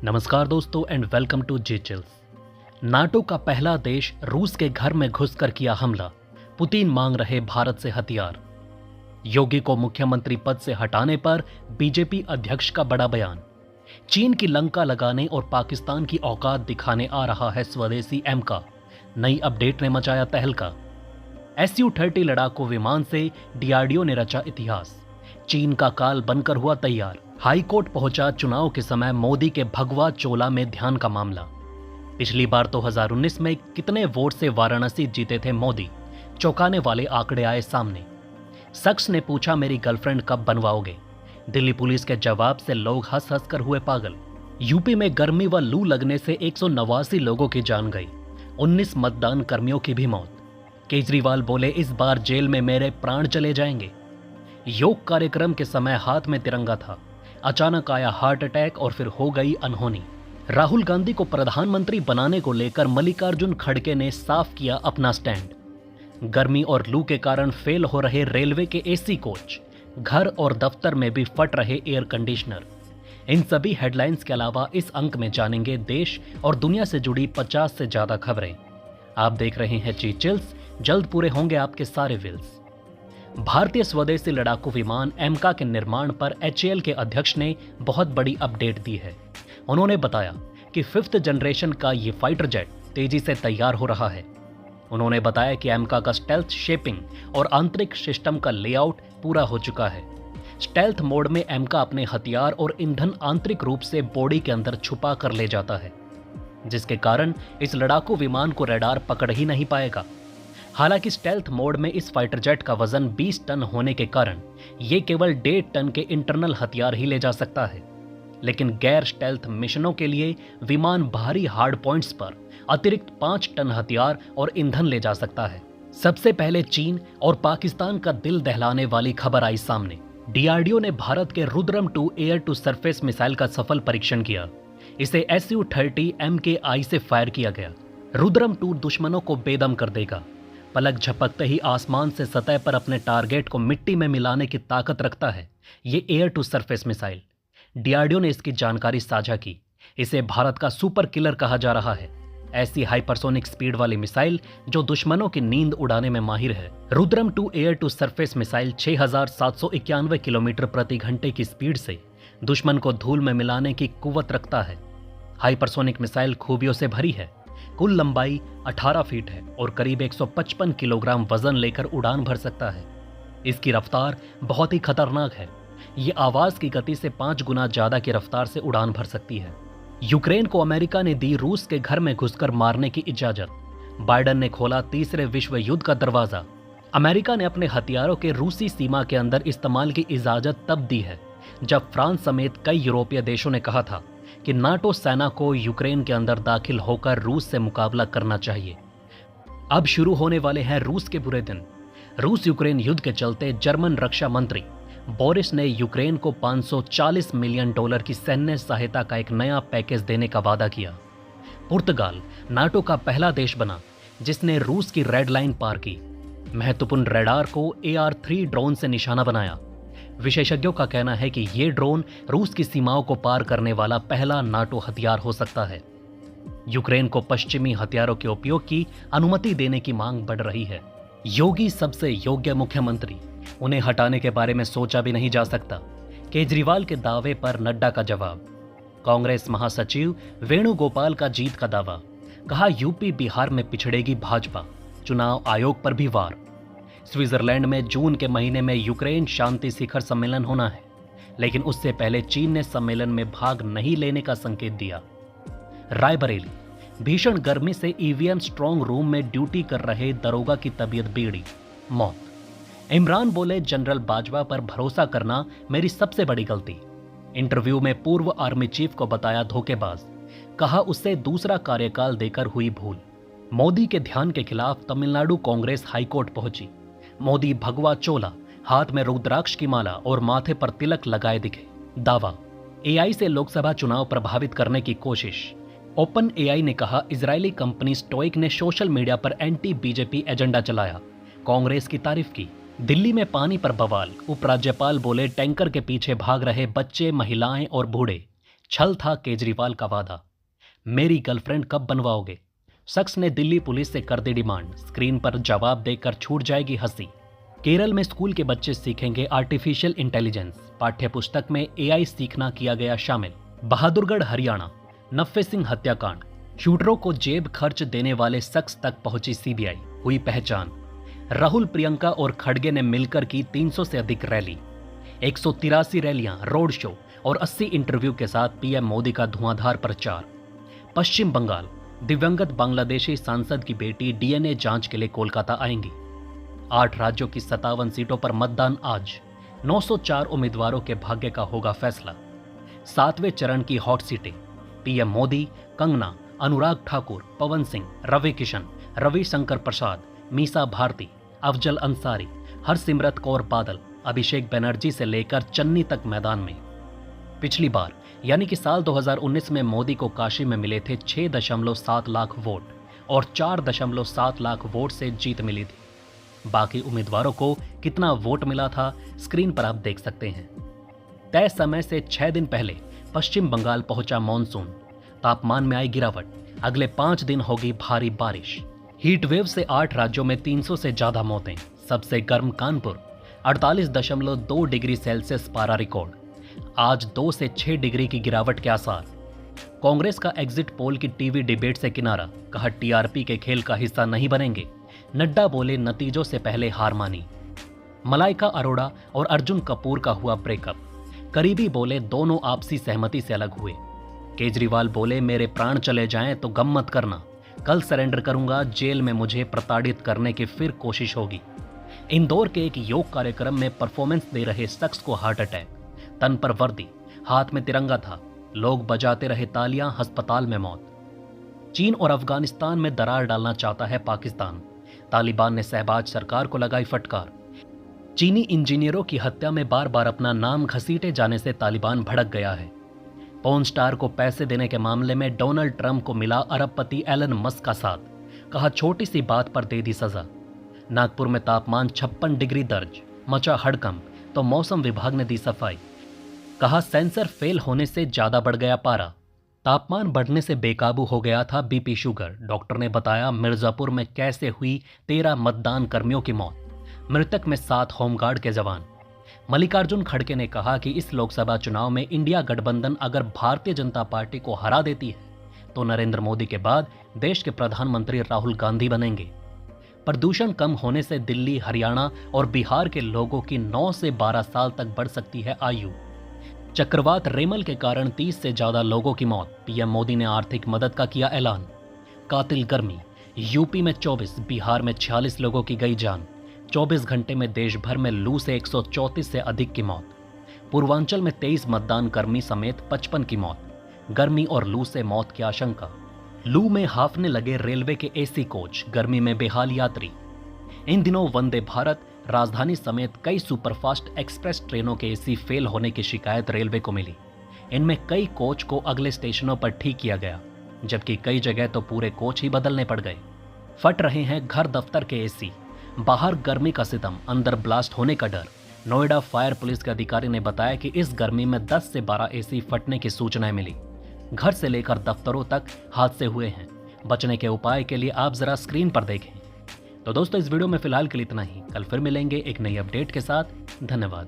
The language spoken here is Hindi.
नमस्कार दोस्तों and welcome to G Chills. NATO का पहला देश रूस के घर में घुसकर किया हमला। पुतिन मांग रहे भारत से हथियार। योगी को मुख्यमंत्री पद से हटाने पर बीजेपी अध्यक्ष का बड़ा बयान। चीन की लंका लगाने और पाकिस्तान की औकात दिखाने आ रहा है स्वदेशी एमका। नई अपडेट ने मचाया तहलका। Su-30 लड़ाकू विमान से डीआरडीओ ने रचा इतिहास। चीन का काल बनकर हुआ तैयार। हाईकोर्ट पहुंचा चुनाव के समय मोदी के भगवा चोला में ध्यान का मामला। पिछली बार 2019 में कितने वोट से वाराणसी जीते थे मोदी, चौंकाने वाले आंकड़े आए सामने। शख्स ने पूछा मेरी गर्लफ्रेंड कब बनवाओगे। दिल्ली पुलिस के जवाब से लोग हंस हंस कर हुए पागल। यूपी में गर्मी व लू लगने से 189 लोगों की जान गई। 19 मतदान कर्मियों की भी मौत। केजरीवाल बोले इस बार जेल में मेरे प्राण चले जाएंगे। योग कार्यक्रम के समय हाथ में तिरंगा था, अचानक आया हार्ट अटैक और फिर हो गई अनहोनी। राहुल गांधी को प्रधानमंत्री बनाने को लेकर मल्लिकार्जुन खड़गे ने साफ किया अपना स्टैंड। गर्मी और लू के कारण फेल हो रहे रेलवे के एसी कोच, घर और दफ्तर में भी फट रहे एयर कंडीशनर। इन सभी हेडलाइंस के अलावा इस अंक में जानेंगे देश और दुनिया से जुड़ी 50 से ज्यादा खबरें। आप देख रहे हैं जी चिल्स, जल्द पूरे होंगे आपके सारे विल्स। भारतीय स्वदेशी लड़ाकू विमान एमका के निर्माण पर एचएएल के अध्यक्ष ने बहुत बड़ी अपडेट दी है। उन्होंने बताया कि 5th जनरेशन का ये फाइटर जेट तेजी से तैयार हो रहा है। उन्होंने बताया कि एमका का स्टेल्थ शेपिंग और आंतरिक सिस्टम का लेआउट पूरा हो चुका है। स्टेल्थ मोड में एमका अपने हथियार और ईंधन आंतरिक रूप से बॉडी के अंदर छुपा कर ले जाता है, जिसके कारण इस लड़ाकू विमान को रडार पकड़ ही नहीं पाएगा। हालांकि स्टेल्थ मोड में इस फाइटर जेट का वजन 20 टन होने के कारण ये केवल 1.5 टन के इंटरनल हथियार ही ले जा सकता है, लेकिन गैर स्टेल्थ मिशनों के लिए विमान बाहरी हार्ड पॉइंट्स पर अतिरिक्त 5 टन हथियार और ईंधन ले जा सकता है। सबसे पहले चीन और पाकिस्तान का दिल दहलाने वाली खबर आई सामने। डीआरडीओ ने भारत के Rudram 2 air to surface missile का सफल परीक्षण किया। इसे Su-30 MKI से फायर किया गया। रुद्रम 2 दुश्मनों को बेदम कर देगा। पलक झपकते ही आसमान से सतह पर अपने टारगेट को मिट्टी में मिलाने की ताकत रखता है ये air to surface missile. DRDO ने इसकी जानकारी साझा की। इसे भारत का सुपर किलर कहा जा रहा है। ऐसी हाइपरसोनिक स्पीड वाली मिसाइल जो दुश्मनों की नींद उड़ाने में माहिर है। Rudram 2 air to surface missile 6791 kilometre प्रति घंटे की स्पीड से दुश्मन को धूल में मिलाने की कुव्वत रखता है। हाइपरसोनिक मिसाइल खूबियों से भरी है। कुल लंबाई 18 फीट है और करीब 155 किलोग्राम वजन लेकर उड़ान भर सकता है। इसकी रफ्तार बहुत ही खतरनाक है। ये आवाज की गति से 5 गुना ज्यादा की रफ्तार से उड़ान भर सकती है। यूक्रेन को अमेरिका ने दी रूस के घर में घुसकर मारने की इजाजत। बाइडेन ने खोला तीसरे विश्व युद्ध का दरवाजा। अमेरिका ने अपने हथियारों के रूसी सीमा के अंदर इस्तेमाल की इजाजत तब दी है जब फ्रांस समेत कई यूरोपीय देशों ने कहा था कि नाटो सेना को यूक्रेन के अंदर दाखिल होकर रूस से मुकाबला करना चाहिए। अब शुरू होने वाले हैं रूस के बुरे दिन। रूस यूक्रेन युद्ध के चलते जर्मन रक्षा मंत्री बोरिस ने यूक्रेन को $540 मिलियन की सैन्य सहायता का एक नया पैकेज देने का वादा किया। पुर्तगाल नाटो का पहला देश बना जिसने रूस की रेड लाइन पार की। महत्वपूर्ण रडार को AR-3 ड्रोन से निशाना बनाया। विशेषज्ञों का कहना है कि ये ड्रोन रूस की सीमाओं को पार करने वाला पहला नाटो हथियार हो सकता है। यूक्रेन को पश्चिमी हथियारों के उपयोग की अनुमति देने की मांग बढ़ रही है। योगी सबसे योग्य मुख्यमंत्री, उन्हें हटाने के बारे में सोचा भी नहीं जा सकता। केजरीवाल के दावे पर नड्डा का जवाब। कांग्रेस महासचिव वेणुगोपाल का जीत का दावा। कहा यूपी बिहार में पिछड़ेगी भाजपा। चुनाव आयोग पर भी वार। स्विट्जरलैंड में जून के महीने में यूक्रेन शांति शिखर सम्मेलन होना है, लेकिन उससे पहले चीन ने सम्मेलन में भाग नहीं लेने का संकेत दिया। रायबरेली, भीषण गर्मी से ईवीएम स्ट्रांग रूम में ड्यूटी कर रहे दरोगा की तबीयत बिगड़ी, मौत। इमरान बोले जनरल बाजवा पर भरोसा करना मेरी सबसे बड़ी गलती। इंटरव्यू में पूर्व आर्मी चीफ को बताया धोखेबाज। कहा उससे दूसरा कार्यकाल देकर हुई भूल। मोदी के ध्यान के खिलाफ तमिलनाडु कांग्रेस हाईकोर्ट पहुंची। मोदी भगवा चोला, हाथ में रुद्राक्ष की माला और माथे पर तिलक लगाए दिखे। दावा, एआई से लोकसभा चुनाव प्रभावित करने की कोशिश। ओपन एआई ने कहा इजरायली कंपनी स्टोइक ने सोशल मीडिया पर एंटी बीजेपी एजेंडा चलाया। कांग्रेस की तारीफ की। दिल्ली में पानी पर बवाल। उपराज्यपाल बोले टैंकर के पीछे भाग रहे बच्चे, महिलाएं और बूढ़े। छल था केजरीवाल का वादा। मेरी गर्लफ्रेंड कब बनवाओगे? शख्स ने दिल्ली पुलिस से कर दी डिमांड। स्क्रीन पर जवाब देकर छूट जाएगी हंसी। केरल में स्कूल के बच्चे सीखेंगे आर्टिफिशियल इंटेलिजेंस। पाठ्य पुस्तक में एआई सीखना किया गया शामिल। बहादुरगढ़ हरियाणा, नफ्फे सिंह हत्याकांड। शूटरों को जेब खर्च देने वाले शख्स तक पहुंची सीबीआई। हुई पहचान। राहुल, प्रियंका और खड़गे ने मिलकर की 300 से अधिक रैली। 183 रैलियां, रोड शो और 80 इंटरव्यू के साथ पीएम मोदी का धुआंधार प्रचार। पश्चिम बंगाल, दिवंगत बांग्लादेशी सांसद की बेटी डीएनए जांच के लिए कोलकाता आएंगी। 8 राज्यों की 57 सीटों पर मतदान आज। 904 उम्मीदवारों के भाग्य का होगा फैसला। 7वें चरण की हॉट सीटें। पीएम मोदी, कंगना, अनुराग ठाकुर, पवन सिंह, रवि किशन, रविशंकर प्रसाद, मीसा भारती, अफजल अंसारी, हरसिमरत कौर बादल, अभिषेक बनर्जी से लेकर चन्नी तक मैदान में। पिछली बार यानी कि साल 2019 में मोदी को काशी में मिले थे 6.7 लाख वोट और 4.7 लाख वोट से जीत मिली थी। बाकी उम्मीदवारों को कितना वोट मिला था स्क्रीन पर आप देख सकते हैं। तय समय से 6 दिन पहले पश्चिम बंगाल पहुंचा मॉनसून। तापमान में आई गिरावट। अगले 5 दिन होगी भारी बारिश। हीट वेव से 8 राज्यों में 300 से ज्यादा मौतें। सबसे गर्म कानपुर, 48.2 डिग्री सेल्सियस पारा रिकॉर्ड। आज 2 से 6 डिग्री की गिरावट के आसार। कांग्रेस का एग्जिट पोल की टीवी डिबेट से किनारा। कहा टीआरपी के खेल का हिस्सा नहीं बनेंगे। नड्डा बोले नतीजों से पहले हार मानी। मलाइका अरोड़ा और अर्जुन कपूर का हुआ ब्रेकअप। करीबी बोले दोनों आपसी सहमति से अलग हुए। केजरीवाल बोले मेरे प्राण चले जाएं तो गम मत करना, कल सरेंडर करूंगा, जेल में मुझे प्रताड़ित करने की फिर कोशिश होगी। इंदौर के एक योग कार्यक्रम में परफॉर्मेंस दे रहे शख्स को हार्ट अटैक। तन पर वर्दी, हाथ में तिरंगा था, लोग बजाते रहे तालियां, अस्पताल में मौत। चीन और अफगानिस्तान में दरार डालना चाहता है पाकिस्तान। तालिबान ने शहबाज सरकार को लगाई फटकार। चीनी इंजीनियरों की हत्या में बार बार अपना नाम घसीटे जाने से तालिबान भड़क गया है। पॉर्न स्टार को पैसे देने के मामले में डोनाल्ड ट्रंप को मिला अरबपति एलन मस्क का साथ। कहा छोटी सी बात पर दे दी सजा। नागपुर में तापमान 56 डिग्री दर्ज। मचा हड़कंप तो मौसम विभाग ने दी सफाई। कहा सेंसर फेल होने से ज्यादा बढ़ गया पारा। तापमान बढ़ने से बेकाबू हो गया था बीपी शुगर। डॉक्टर ने बताया मिर्जापुर में कैसे हुई 13 मतदान कर्मियों की मौत। मृतक में 7 होमगार्ड के जवान। मल्लिकार्जुन खड़गे ने कहा कि इस लोकसभा चुनाव में इंडिया गठबंधन अगर भारतीय जनता पार्टी को हरा देती है तो नरेंद्र मोदी के बाद देश के प्रधानमंत्री राहुल गांधी बनेंगे। प्रदूषण कम होने से दिल्ली, हरियाणा और बिहार के लोगों की 9 से 12 साल तक बढ़ सकती है आयु। चक्रवात रेमल के कारण 30 से ज्यादा लोगों की मौत। पीएम मोदी ने आर्थिक मदद का किया ऐलान। कातिल गर्मी, यूपी में 24, बिहार में 46 लोगों की गई जान। 24 घंटे में देश भर में लू से 134 से अधिक की मौत। पूर्वांचल में 23 मतदान कर्मी समेत 55 की मौत। गर्मी और लू से मौत की आशंका। लू में हाफने लगे रेलवे के एसी कोच, गर्मी में बेहाल यात्री। इन दिनों वंदे भारत, राजधानी समेत कई सुपरफास्ट एक्सप्रेस ट्रेनों के एसी फेल होने की शिकायत रेलवे को मिली। इनमें कई कोच को अगले स्टेशनों पर ठीक किया गया, जबकि कई जगह तो पूरे कोच ही बदलने पड़ गए। फट रहे हैं घर दफ्तर के एसी। बाहर गर्मी का सितम, अंदर ब्लास्ट होने का डर। नोएडा फायर पुलिस के अधिकारी ने बताया कि इस गर्मी में 10 से 12 एसी फटने की सूचनाएं मिली। घर से लेकर दफ्तरों तक हादसे हुए हैं। बचने के उपाय के लिए आप जरा स्क्रीन पर देखें। तो दोस्तों इस वीडियो में फिलहाल के लिए इतना ही। कल फिर मिलेंगे एक नई अपडेट के साथ। धन्यवाद।